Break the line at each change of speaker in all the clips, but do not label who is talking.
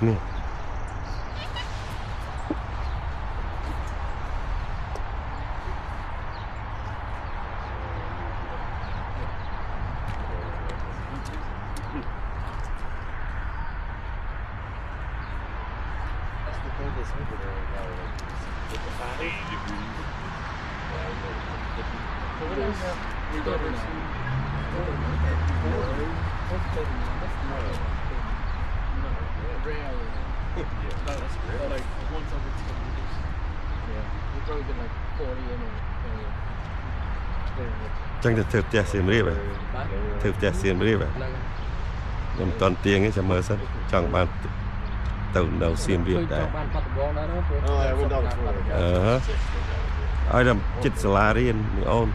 นี่ chẳng được thực trẻ xiêm riêng vậy thực trẻ xiêm riêng vậy nhưng toàn tiền ấy chẳng mơ sân chẳng bàn tàu đầu xiêm riêng đấy ai làm chích sla riêng ôn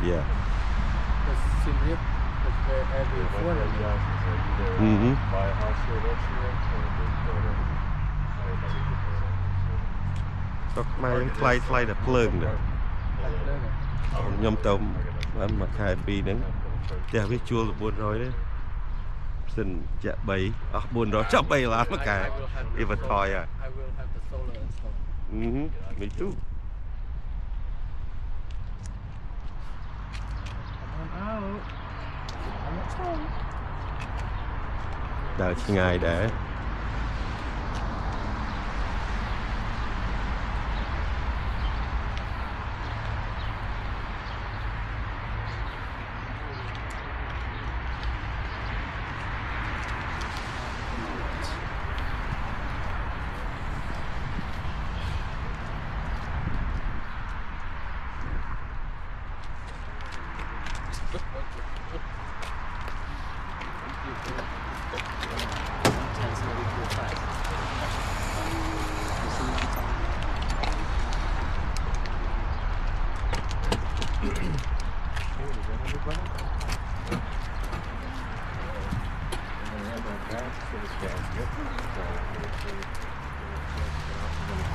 yeah tóc mai thay đập lưng được nhom tôm ăn mặc 2 ปี nắng chả biết chua buồn rồi đấy xin chả bấy buồn rồi chọc bấy là mất cả đi vật thòi à me too đợi ngày để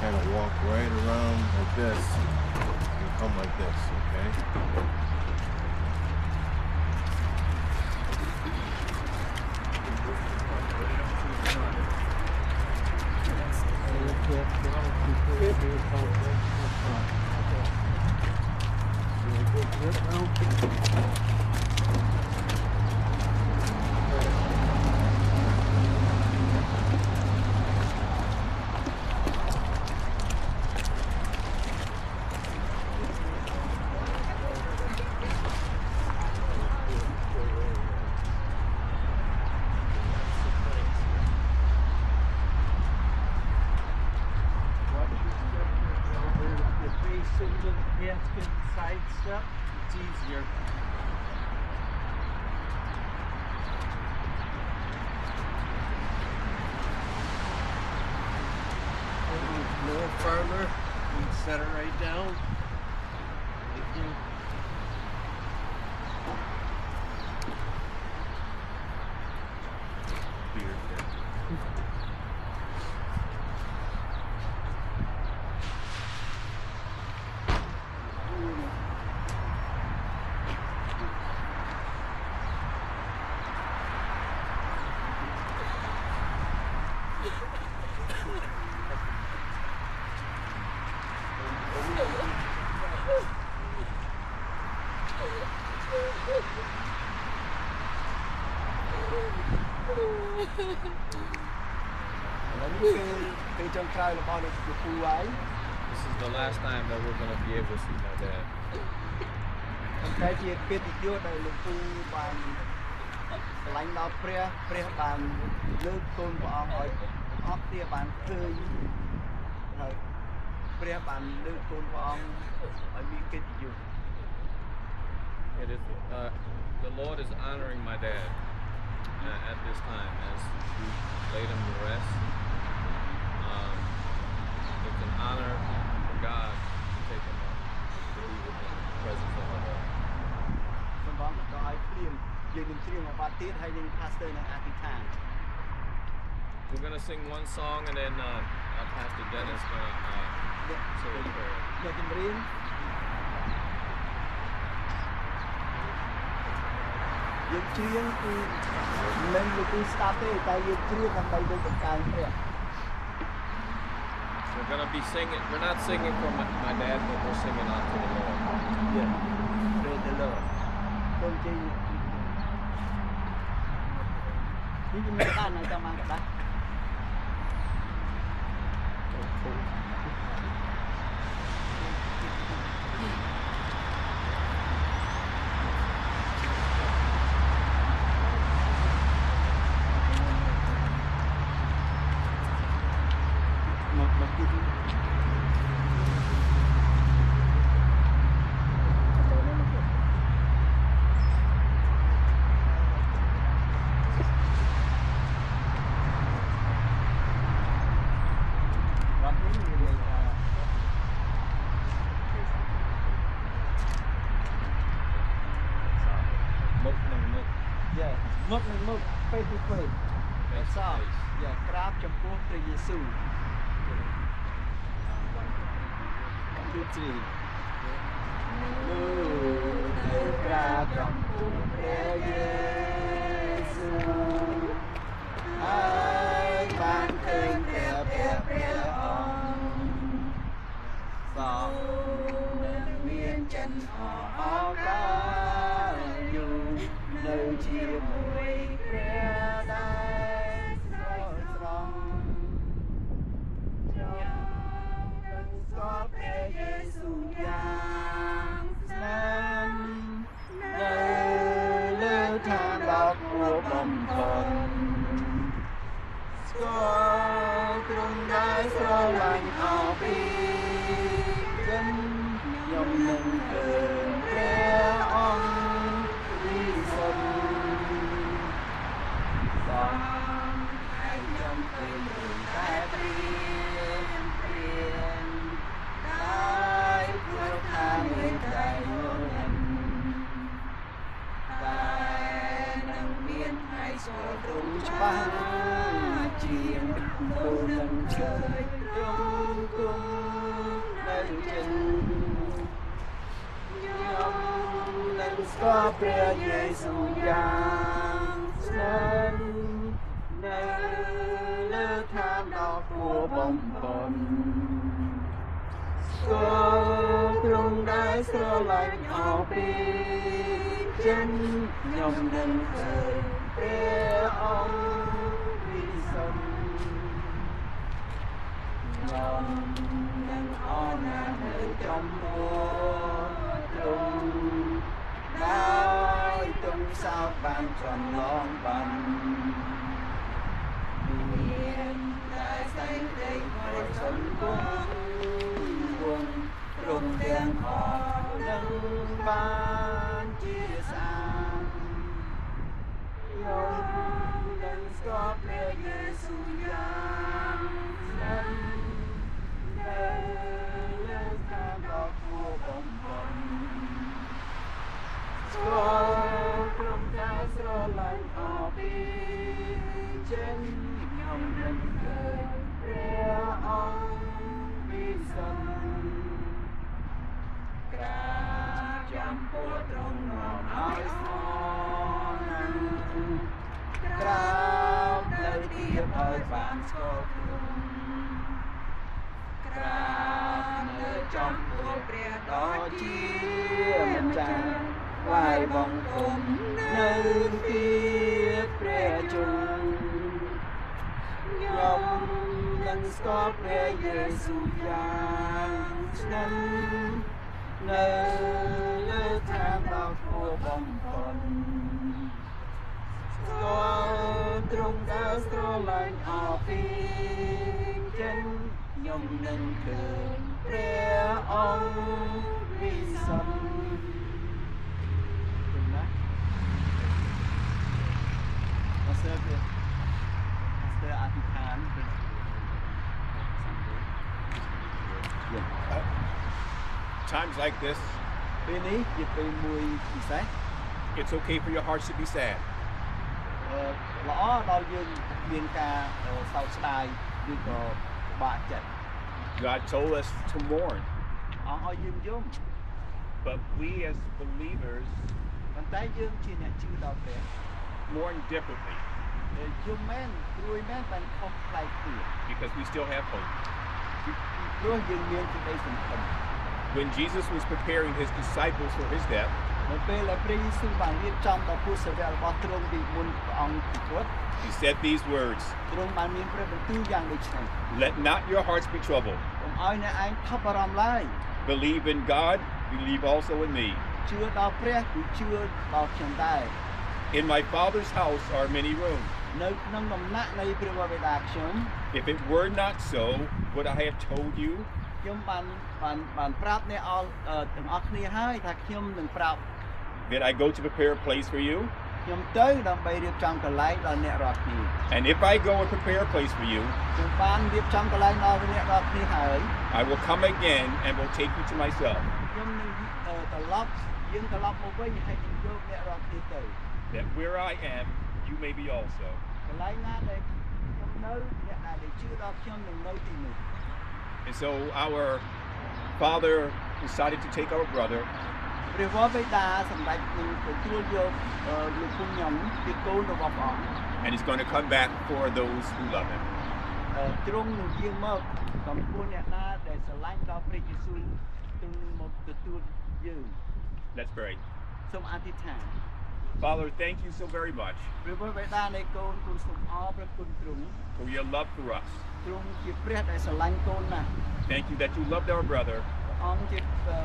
kind of walk right around like this and come like this, okay?
Side step, it's easier. A little further, and set it right down.
This is the last time that we're going to be able to see my dad. It is, the Lord is honoring my dad at this time as we laid him to rest. It's an honor for God to take him up to be with him in the presence of the Lord. We're going to sing one song and then Pastor Dennis going to say a prayer.
យើងច្រៀងគឺមិនលើពីស្ដាប់ទេតែយើងច្រៀងដើម្បីទៅបង្កើនព្រះ
We're going to be singing. We're not singing for my dad, but we're singing unto the Lord.
Yeah. Praise the Lord. កូនជិះនេះជំនឿបានហើយចាំបានក៏ដែរមុខនឹងមុខ face to face សោះយ៉ាក្រាបចំពោះព្រះយេស៊ូវគឺជ្រីក្រាបចំពោះព្រះយេស៊ូវហើយបានឃើញព្រះអង្គសោះមានចិនអរកាយូរនៅជាមួយព្រះដែលស្រស់ស្រង់ខ្ញុំស្គាល់ព្រះយេស៊ូវយ៉ាងស្នាមនៅលើឋានដ៏ខ្ពស់បំផុតស្គាល់ទ្រង់ដែលស្រឡាញ់អស់ពីចិនខ្ញុំនឹងឃើញព្រះអង្គច្បាស់ជាងមុននឹងឃើញទ្រង់គង់នៅចិនខ្ញុំនឹងស្គាល់ព្រះយេស៊ូវយ៉ាងស្នាមនៅលើឋានដ៏ខ្ពស់បំផុតស្គាល់ទ្រង់ដែលស្រឡាញ់អស់ពីចិនខ្ញុំនឹងឃើញព្រះអង្គវិសុទ្ធខ្ញុំនឹងអរណាស់នៅចំពោះទ្រង់ដោយទុំសោកបានចន្លងបានមានតែសេចក្តីប្រសន្នគង់ព្រមទាំងអរនឹងបានជាស្អាតខ្ញុំនឹងស្គាល់ព្រះយេស៊ូវយ៉ាងស្នាមនៅលើឋានដ៏ខ្ពស់បំផុតស្គាល់ទ្រង់ដែលស្រឡាញ់អស់ពីចិនខ្ញុំនឹងឃើញព្រះអង្គវិសុទ្ធក្រាបចំពោះទ្រង់នាំឲ្យស្មោះណាស់ក្រាបនៅទីឲ្យបានស្គាល់ទ្រង់ក្រាបនៅចំពោះព្រះដ៏ជាម្ចាស់ថ្វាយបង្គំនៅទីព្រះជន្មខ្ញុំនឹងស្គាល់ព្រះយេស៊ូវយ៉ាងស្នាមនៅលើឋានដ៏ខ្ពស់បំផុតស្គាល់ទ្រង់ដែលស្រឡាញ់អស់ពីចិនខ្ញុំនឹងឃើញព្រះអង្គវិសុទ្ធMasterអធិដ្ឋាន
Times like this,
ពេលនេះជាពេលមួយពិសេស
it's okay for your hearts to be sad.
ល្អដល់យើងមានការសោកស្ដាយឬក៏ពិបាកចិត្ត
God told us to mourn,
អស់ឲ្យយើងយំ
but we as believers
ប៉ុន្តែយើងជាអ្នកជឿដល់ព្រះ
mourn differently
យំមែនព្រួយមែនបានខុសប្លែកគ្នា
because we still have hope.
ព្រោះយើងមានសេចក្តីសង្ឃឹម
When Jesus was preparing his disciples for his death,
នៅពេលដែលព្រះយេស៊ូវបានរៀបចំដល់ពុទ្ធសាសនារបស់ទ្រង់ពីមុនព្រះអង្គពីគាត់
he said these words,
ទ្រង់បានមានព្រះបន្ទូលយ៉ាងដូចនេះ
"Let not your hearts be troubled.
កុំឲ្យអ្នកឯងថប់បារម្ភឡើយ
Believe in God, believe also in me.
ជឿដល់ព្រះគឺជឿដល់ខ្ញុំដែរ
In my Father's house are many rooms.
នៅក្នុងដំណាក់នៃព្រះបិតាខ្ញុំ
If it were not so, would I have told you?"
ខ្ញុំបានប្រាប់អ្នកទាំងអស់គ្នាហើយថាខ្ញុំនឹងប្រាប់
That I go to prepare a place for you?
ខ្ញុំទៅដើម្បីរៀបចំកន្លែងដល់អ្នករាល់គ្នា
And if I go and prepare a place for you,
ខ្ញុំបានរៀបចំកន្លែងដល់អ្នករាល់គ្នាហើយ
I will come again and will take you to myself,
ខ្ញុំនឹងត្រឡប់មកវិញហើយនឹងយកអ្នករាល់គ្នាទៅ
that where I am, you may be also.
កន្លែងណាដែលខ្ញុំនៅអ្នកដែលជឿដល់ខ្ញុំនឹងនៅទីនោះ
And so our father decided to take our brother
ព្រះវរបិតាសម្ដេចនឹងទទួលយកលោកគុណខ្ញុំពីកូនរបស់ព្រះអង្គ
and he's going to come back for those who love him.
ទ្រង់នឹងយាងមកចំពោះអ្នកណាដែលស្រឡាញ់ដល់ព្រះយេស៊ូវទ្រង់មកទទួលយើង
Let's pray.
សូមអធិដ្ឋាន
Father, thank you so very much
ព្រះវរបិតានៃកូនសូមអរព្រះគុណទ្រង់
for your love for us.
ទ្រង់ជាព្រះដែលស្រឡាញ់កូនណាស់
Thank you that you loved our brother
ព្រះអង្គជា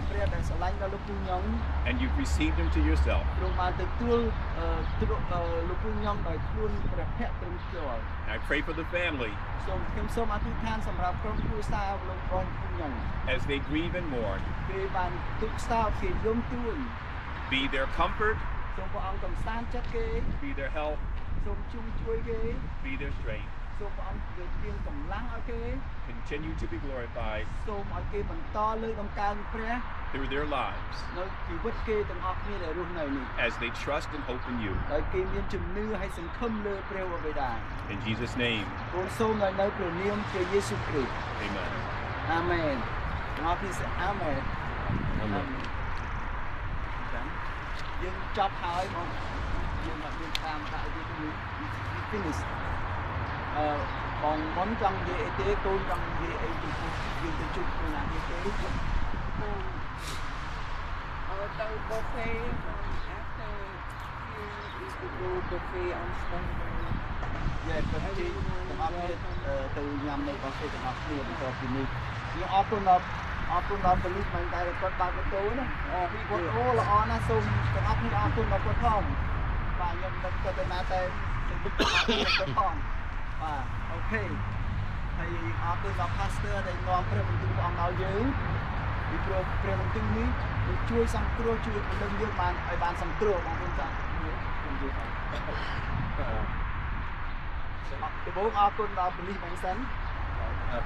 ព្រះដែលស្រឡាញ់ដល់លោកគុណខ្ញុំ
and you've received him to yourself.
ទ្រង់បានទទួលលោកគុណខ្ញុំដោយខ្លួនព្រះភ័ក្ត្រទ្រង់ជាប់
And I pray for the family
ខ្ញុំសូមអធិដ្ឋានសម្រាប់ក្រុមគ្រួសារលោកបងខ្ញុំ
as they grieve and mourn.
គេបានទុក្ខសោកគេយំទួញ
Be their comfort,
សូមព្រះអង្គកំសាន្តចិត្តគេ
be their help,
សូមជួយគេ
be their strength.
សូមព្រះអង្គជួយទានកម្លាំងឲ្យគេ
Continue to be glorified
សូមឲ្យគេបន្តលើកដំកើងព្រះ
through their lives
នៅជីវិតគេទាំងអស់គ្នាដែលរស់នៅនេះ
as they trust and hope in you.
ដោយគេមានជំនឿហើយសង្ឃឹមលើព្រះវរបិតា
In Jesus' name,
សូមសូមនៅព្រះនាមព្រះយេស៊ូវគ្រីស្ទ
amen.
អាមែនទាំងអស់គ្នាសូមអាមែន យើងចប់ហើយមកយើងមកមានតាមដាក់យើង finish បងមុនចង់និយាយអីទេកូនចង់និយាយអីចំពោះយើងទៅជួបគ្នាណាទេ
ទៅ buffet after you eat the buffet on Sunday.
យ៉ាពិតជាទាំងអស់គ្នាទៅញ៉ាំនៅ buffet ទាំងអស់គ្នាបន្ទាប់ពីនេះយើងអរគុណដល់ប៉ូលីសមិនតែគាត់បើកម៉ូតូណាគាត់អូល្អណាស់សូមទាំងអស់គ្នាអរគុណដល់គាត់ផងបាទខ្ញុំដឹកគាត់ទៅណាតែគាត់ផងបាទអូខេហើយអរគុណដល់ pastor ដែលនាំព្រះបន្ទូលព្រះអង្គដល់យើងពីព្រោះព្រះបន្ទូលនេះនឹងជួយសង្គ្រោះជួយពលឹងយើងបានឲ្យបានសង្គ្រោះបងប្អូនចា៎ខ្ញុំនិយាយថាដំបូងអរគុណដល់ប៉ូលីសបងសិន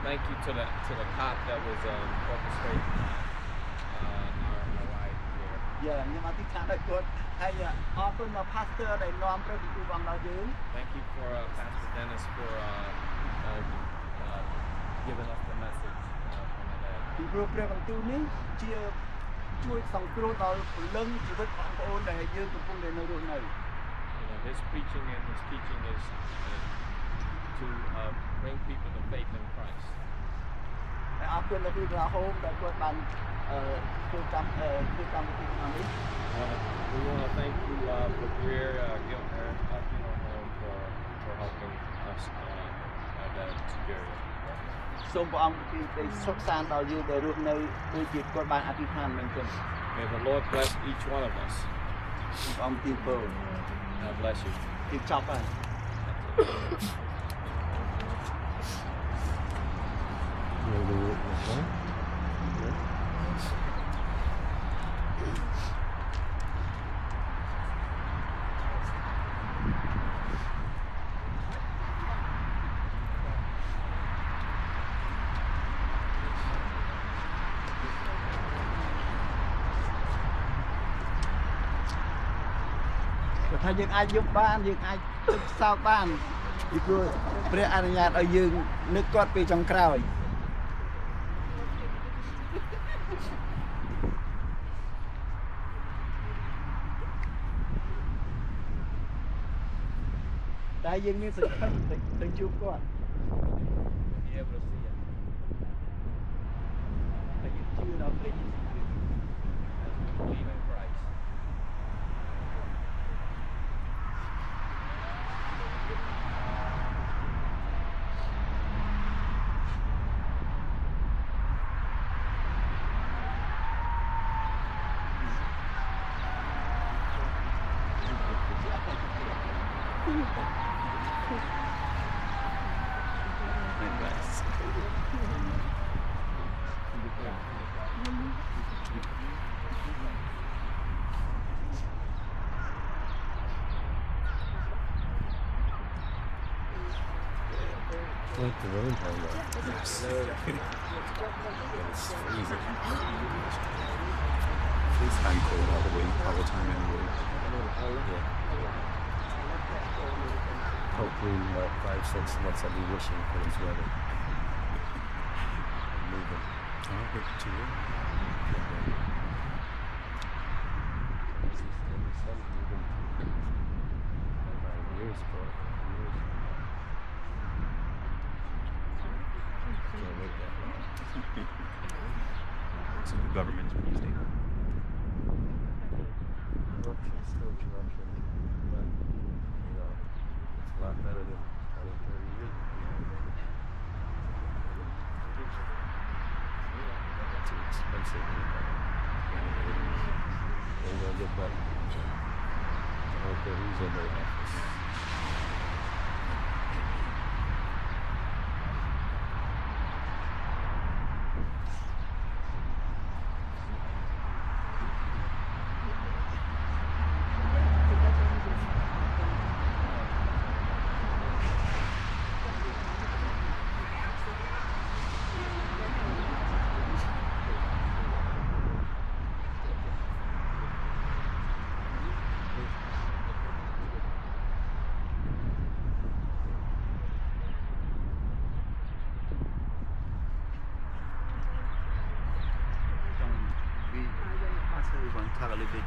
Thank you to the cop that was orchestrating our ride here.
យ៉ាខ្ញុំអធិដ្ឋានដល់គាត់ហើយអរគុណដល់ pastor ដែលនាំព្រះបន្ទូលព្រះអង្គដល់យើង
Thank you for Pastor Dennis for giving us the message from my dad.
ពីព្រោះព្រះបន្ទូលនេះជាជួយសង្គ្រោះដល់ពលឹងជីវិតបងប្អូនដែលយើងកំពុងតែនៅរស់នៅ
You know, his preaching and his teaching is to bring people to faith in Christ.
ហើយអរគុណដល់គ្រូរាហូមដែលគាត់បានធ្វើកម្មវិធីខាងនេះ
We want to thank you for Greer Gilmer Home for helping us our dad security.
សូមព្រះអង្គពីសេចសុខសាន្តដល់យើងដែលរស់នៅដូចជាគាត់បានអធិដ្ឋានមែនទេ
May the Lord bless each one of us.
ព្រះអង្គទីពរ
God bless you.
ទីចប់ហើយ ថាយើងអាចយកបានយើងអាចទឹកសោកបានពីព្រោះព្រះអនុញ្ញាតឲ្យយើងនឹកគាត់ពេលចុងក្រោយ តែយើងមានសង្ឃឹមទៅជួបគាត់
Be able to see it.
តែយើងជឿដល់ព្រះយេស៊ូវគ្រីស្ទ
As we believe in Christ.
Like the road hang on.
Yes. It's freezing. It's been cold all the time anyway.
Yeah. Hopefully in about 5-6 months I'll be wishing for this weather. Moving.
Oh, but too early.
Years, bro. Years. Can't wait that long.
So the government's released data.
Corruption, still corruption, but you know, it's a lot better than 20, 30 years ago. Too expensive. Ain't gonna get better. I don't care who's in their office.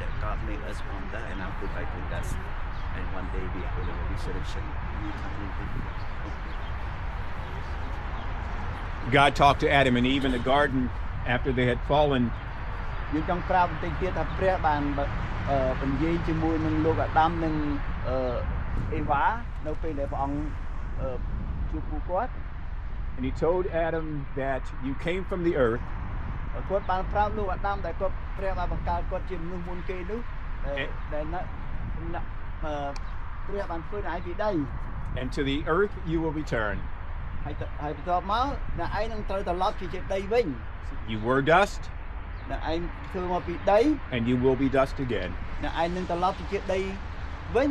That God made us one that, and I think that's, and one day we are going to be selection.
God talked to Adam and Eve in the garden after they had fallen.
យើងចង់ប្រាប់បន្តិចទៀតថាព្រះបានបញ្ញជាមួយនឹងលោកអាដាមនិងអេវ៉ានៅពេលដែលព្រះអង្គជួបពួកគាត់
And he told Adam that you came from the earth
គាត់បានប្រាប់លោកអាដាមដែលគាត់ព្រះបានបង្កើតគាត់ជាមនុស្សមុនគេនោះដែលព្រះបានធ្វើឲ្យពីដី
and to the earth you will return.
ហើយបន្ទាប់មកអ្នកឯងនឹងត្រូវត្រឡប់ជាដីវិញ
You were dust
អ្នកឯងធ្វើមកពីដី
and you will be dust again.
អ្នកឯងនឹងត្រឡប់ជាដីវិញ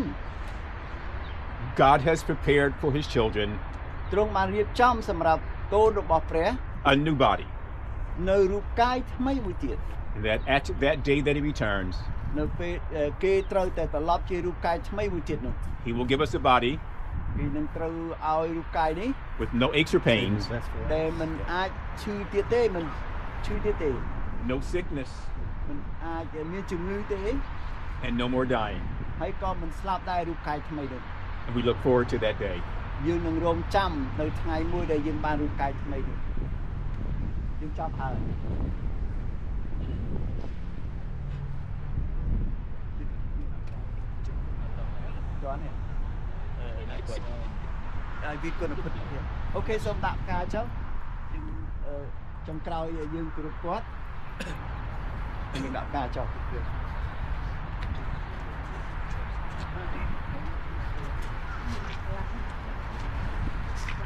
God has prepared for his children
ទ្រង់បានរៀបចំសម្រាប់កូនរបស់ព្រះ
a new body.
នៅរូបកាយថ្មីមួយទៀត
That at that day that he returns,
នៅពេលគេត្រូវតែត្រឡប់ជារូបកាយថ្មីមួយទៀតនោះ
he will give us a body
គេនឹងត្រូវឲ្យរូបកាយនេះ
with no aches or pains,
ដែលមិនអាចឈឺទៀតទេមិនឈឺទៀតទេ
no sickness,
មិនអាចមានជំងឺទេ
and no more dying.
ហើយក៏មិនស្លាប់ដែររូបកាយថ្មីនោះ
And we look forward to that day.
យើងនឹងរងចាំនៅថ្ងៃមួយដែលយើងបានរូបកាយថ្មីនោះយើងចាប់ហើយJohn here. We're going to put it here. Okay, សូមដាក់ផ្កាចុះចុងក្រោយយើងគោរពគាត់យើងដាក់ផ្កាចុះ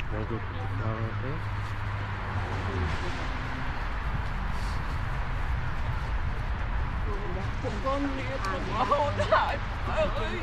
Can I go put the car out there?
Con liệt máu đại ơi.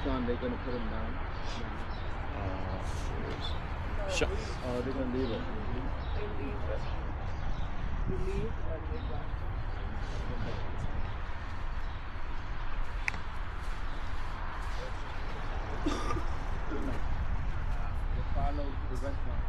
John, they're gonna put him down.
Shut.
Oh, they're gonna leave it. They follow the restaurant.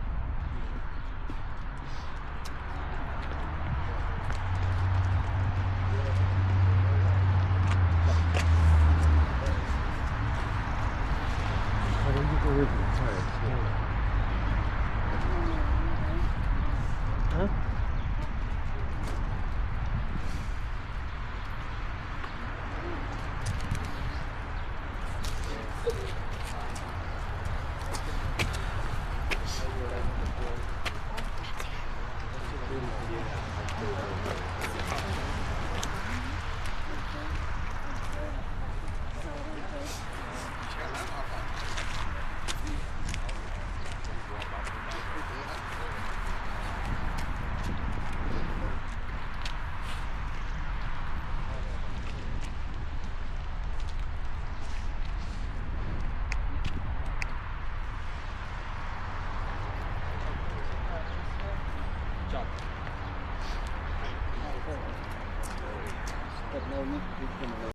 But no,